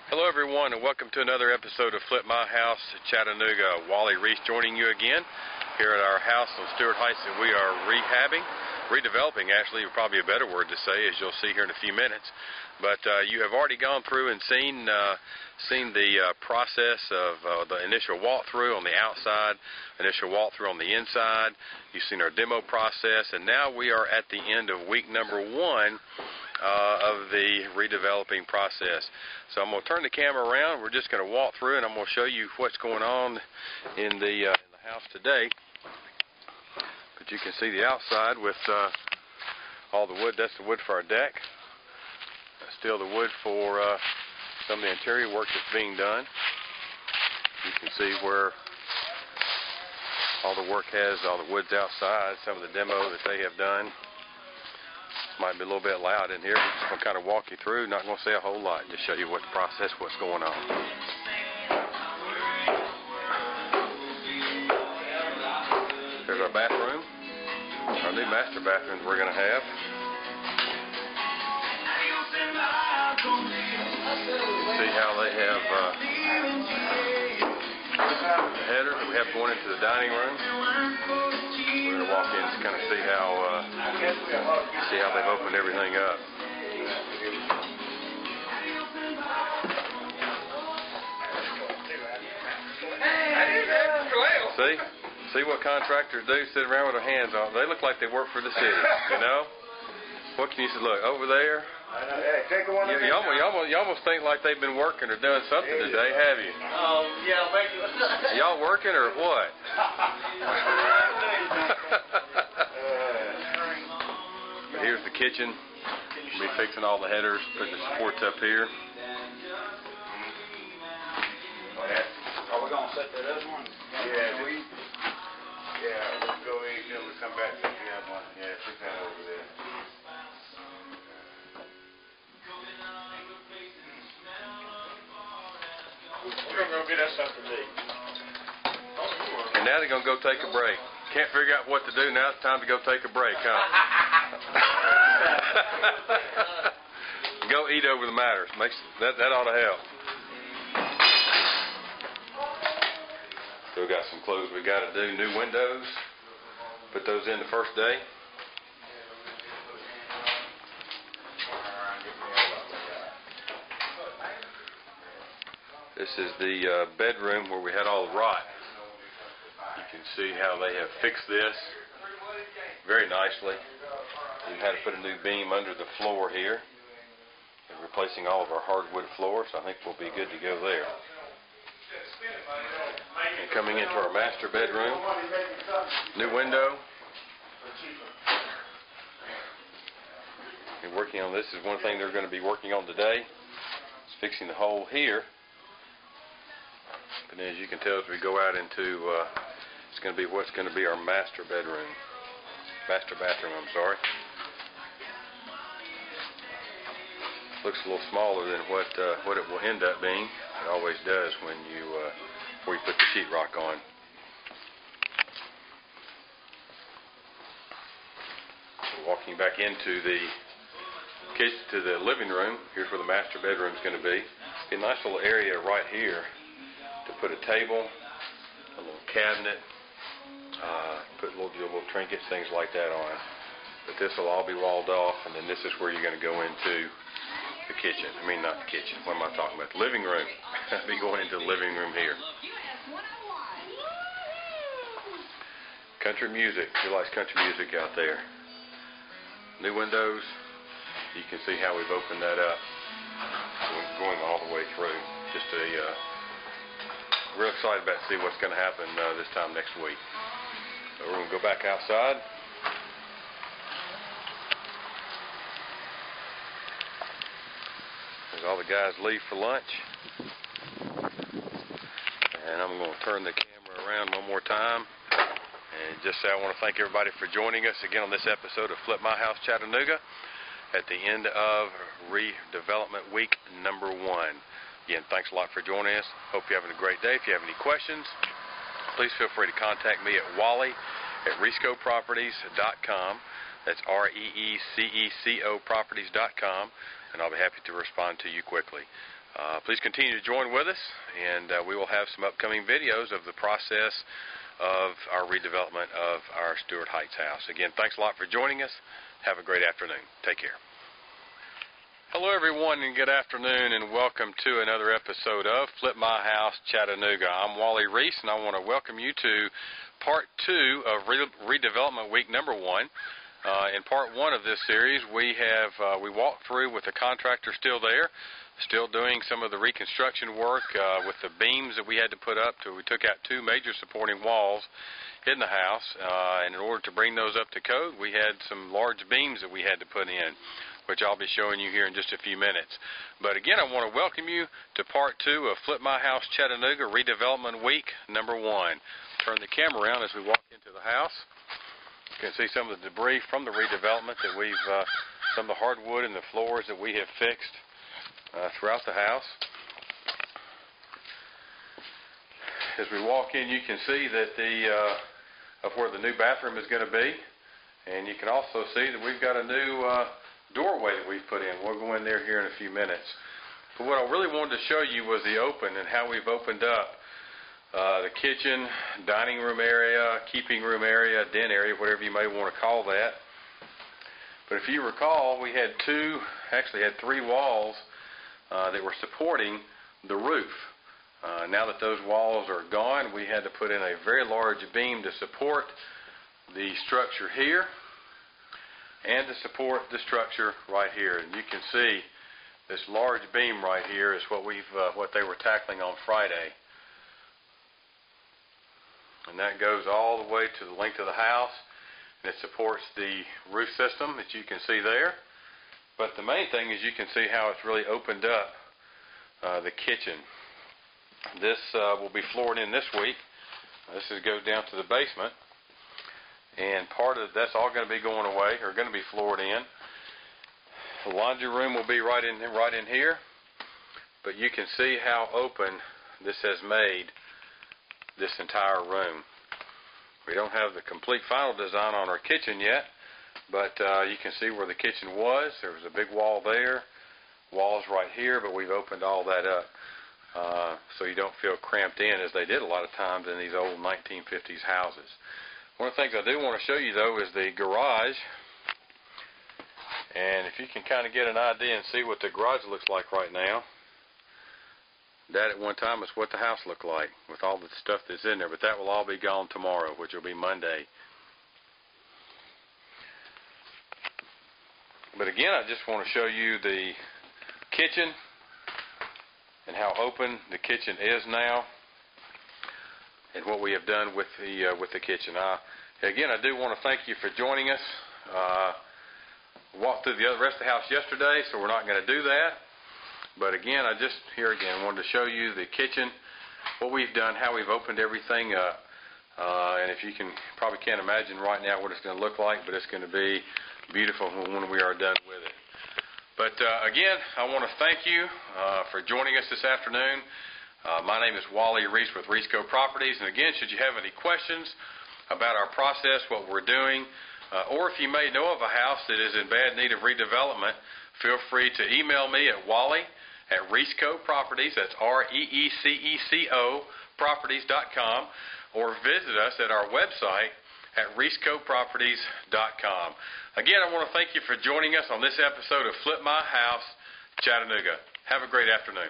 Hello everyone, and welcome to another episode of Flip My House, Chattanooga. Wally Reese joining you again here at our house on Stuart Heights, and we are redeveloping actually, probably a better word to say, as you'll see here in a few minutes. But you have already gone through and seen the process of the initial walkthrough on the outside, initial walkthrough on the inside. You've seen our demo process, and now we are at the end of week number 1 of the redeveloping process. So I'm going to turn the camera around. We're just going to walk through, and I'm going to show you what's going on in the house today. But you can see the outside with all the wood. That's the wood for our deck. That's still the wood for some of the interior work that's being done. You can see where all the work has, all the wood's outside, some of the demo that they have done. Might be a little bit loud in here. We're just going to kind of walk you through. Not going to say a whole lot. Just show you what the process, what's going on. There's our bathroom. Our new master bathroom we're going to have. See how they have the header that we have going into the dining room. We're going to walk in to kind of see how they've opened everything up. See what contractors do, sit around with their hands on. They look like they work for the city, you know? What can you say? Look, over there. You almost think like they've been working or doing something today, have you? Yeah, thank you. Y'all working or what? But here's the kitchen. We'll be fixing all the headers, putting the supports up here. Are we going to set that other one? Yeah, we'll go in until we come back to the other one. Yeah, put that over there. We're going to go get us something to eat. And now they're going to go take a break. Can't figure out what to do. Now it's time to go take a break, huh? Go eat over the matters. That ought to help. So we got some clothes we got to do. New windows. Put those in the first day. This is the bedroom where we had all the rot. You can see how they have fixed this very nicely. We had to put a new beam under the floor here. We're replacing all of our hardwood floor, so I think we'll be good to go there. And coming into our master bedroom, new window. And working on this is one thing they're going to be working on today. It's fixing the hole here. But as you can tell, as we go out into, it's going to be what's going to be our master bathroom. I'm sorry. Looks a little smaller than what it will end up being. It always does when you before you put the sheetrock on. So walking back into the kitchen, to the living room. Here's where the master bedroom is going to be. A nice little area right here to put a table, a little cabinet, put little trinkets, things like that on. But this will all be walled off, and then this is where you're going to go into the kitchen. I mean, not the kitchen. What am I talking about? The living room. I'll be going into the living room here. Country music. Who likes country music out there? New windows. You can see how we've opened that up, going all the way through. Just real excited about to see what's going to happen this time next week. So we're going to go back outside. As all the guys leave for lunch. And I'm going to turn the camera around one more time. And just say I want to thank everybody for joining us again on this episode of Flip My House Chattanooga at the end of redevelopment week number 1. Again, thanks a lot for joining us. Hope you're having a great day. If you have any questions, please feel free to contact me at wally@redeveolpment.com. That's REECECO properties.com, and I'll be happy to respond to you quickly. Please continue to join with us, and we will have some upcoming videos of the process of our redevelopment of our Stuart Heights house. Again, thanks a lot for joining us. Have a great afternoon. Take care. Hello everyone, and good afternoon, and welcome to another episode of Flip My House Chattanooga. I'm Wally Reese, and I want to welcome you to part 2 of redevelopment week number 1. In part 1 of this series, we walked through with the contractor still there, still doing some of the reconstruction work with the beams that we had to put up. We took out 2 major supporting walls in the house, and in order to bring those up to code, we had some large beams that we had to put in, which I'll be showing you here in just a few minutes. But again, I want to welcome you to part 2 of Flip My House Chattanooga Redevelopment Week number 1. Turn the camera around as we walk into the house. You can see some of the debris from the redevelopment that some of the hardwood and the floors that we have fixed throughout the house. As we walk in, you can see that of where the new bathroom is going to be, and you can also see that we've got a new doorway that we've put in. We'll go in there here in a few minutes. But what I really wanted to show you was the open and how we've opened up the kitchen, dining room area, keeping room area, den area, whatever you may want to call that. But if you recall, we had 3 walls that were supporting the roof. Now that those walls are gone, we had to put in a very large beam to support the structure here and to support the structure right here. And you can see this large beam right here is what they were tackling on Friday. And that goes all the way to the length of the house, and it supports the roof system that you can see there. But the main thing is you can see how it's really opened up the kitchen. This will be floored in this week. This goes down to the basement, and part of that's all going to be going away, or going to be floored in. The laundry room will be right in here, but you can see how open this has made this entire room. We don't have the complete final design on our kitchen yet, but you can see where the kitchen was. There was a big wall there, walls right here, but we've opened all that up so you don't feel cramped in, as they did a lot of times in these old 1950s houses. One of the things I do want to show you, though, is the garage. And if you can kind of get an idea and see what the garage looks like right now, that at one time is what the house looked like with all the stuff that's in there. But that will all be gone tomorrow, which will be Monday. But again, I just want to show you the kitchen and how open the kitchen is now, and what we have done with the kitchen. Again, I do want to thank you for joining us. Walked through the rest of the house yesterday, so we're not going to do that. But again, I wanted to show you the kitchen, what we've done, how we've opened everything up. And if you probably can't imagine right now what it's going to look like, but it's going to be beautiful when we are done with it. But again, I want to thank you for joining us this afternoon. My name is Wally Reese with Redeveolpment Properties. And again, should you have any questions about our process, what we're doing, or if you may know of a house that is in bad need of redevelopment, feel free to email me at Wally@Redeveolpment Properties, that's REECECO Properties.com, or visit us at our website at redeveolpmentproperties.com. Again, I want to thank you for joining us on this episode of Flip My House Chattanooga. Have a great afternoon.